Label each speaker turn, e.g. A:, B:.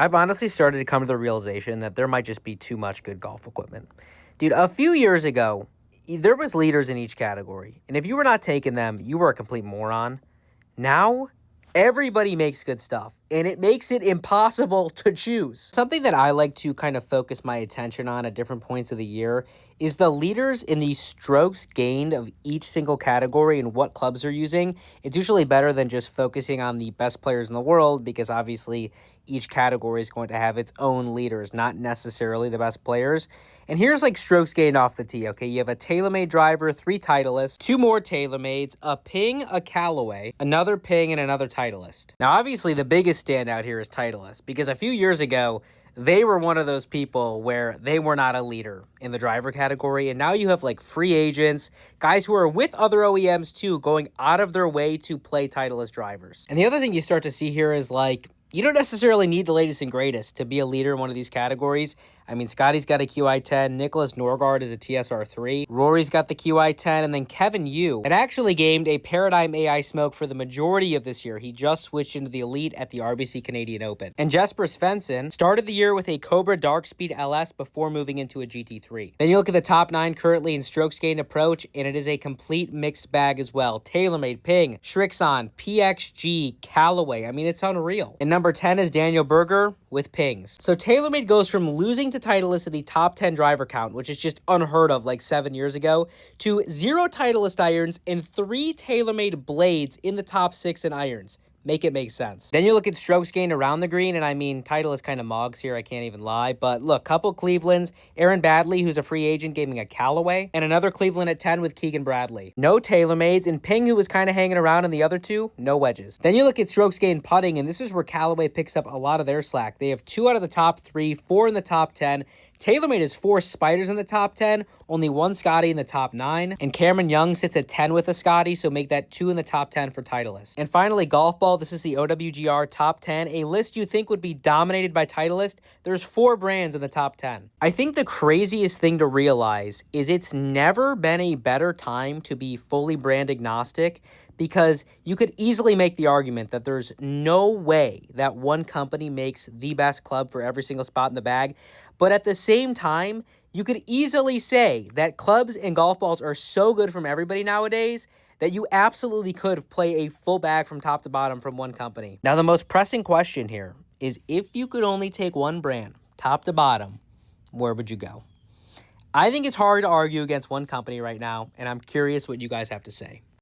A: I've honestly started to come to the realization that there might just be too much good golf equipment. Dude, a few years ago, there was leaders in each category, and if you were not taking them, you were a complete moron. Now, everybody makes good stuff, and it makes it impossible to choose. Something that I like to kind of focus my attention on at different points of the year is the leaders in the strokes gained of each single category and what clubs are using. It's usually better than just focusing on the best players in the world because obviously each category is going to have its own leaders, not necessarily the best players. And here's like strokes gained off the tee, okay? You have a TaylorMade driver, 3 Titleists, 2 more TaylorMades, a Ping, a Callaway, another Ping, and another Titleist. Now, obviously, the biggest standout here is Titleist because a few years ago, they were one of those people where they were not a leader in the driver category. And now you have like free agents, guys who are with other OEMs too, going out of their way to play Titleist drivers. And the other thing you start to see here is like, you don't necessarily need the latest and greatest to be a leader in one of these categories. I mean, Scotty's got a QI10, Nicholas Norgard is a TSR3, Rory's got the QI10, and then Kevin Yu had actually gained a Paradigm AI Smoke for the majority of this year. He just switched into the Elite at the RBC Canadian Open. And Jesper Svensson started the year with a Cobra Dark Speed LS before moving into a GT3. Then you look at the top 9 currently in strokes gained approach, and it is a complete mixed bag as well. TaylorMade, Ping, Srixon, PXG, Callaway. I mean, it's unreal. And number 10 is Daniel Berger with Pings. So TaylorMade goes from losing to Titleist in the top 10 driver count, which is just unheard of like 7 years ago, to 0 Titleist irons and 3 TaylorMade blades in the top 6 in irons. Make it make sense. Then you look at strokes gained around the green, and I mean, Titleist kind of mogs here, I can't even lie. But look, couple Clevelands, Aaron Badley, who's a free agent, gave me a Callaway, and another Cleveland at 10 with Keegan Bradley. No TaylorMades, and Ping, who was kind of hanging around in the other 2, no wedges. Then you look at strokes gained putting, and this is where Callaway picks up a lot of their slack. They have 2 out of the top 3, 4 in the top 10. TaylorMade has 4 Spiders in the top 10, only 1 Scotty in the top 9, and Cameron Young sits at 10 with a Scotty, so make that 2 in the top 10 for Titleist. And finally, Golf Ball, this is the OWGR top 10, a list you think would be dominated by Titleist. There's 4 brands in the top 10. I think the craziest thing to realize is it's never been a better time to be fully brand agnostic, because you could easily make the argument that there's no way that one company makes the best club for every single spot in the bag. But at the same time, you could easily say that clubs and golf balls are so good from everybody nowadays that you absolutely could play a full bag from top to bottom from one company. Now, the most pressing question here is, if you could only take one brand, top to bottom, where would you go? I think it's hard to argue against one company right now, and I'm curious what you guys have to say.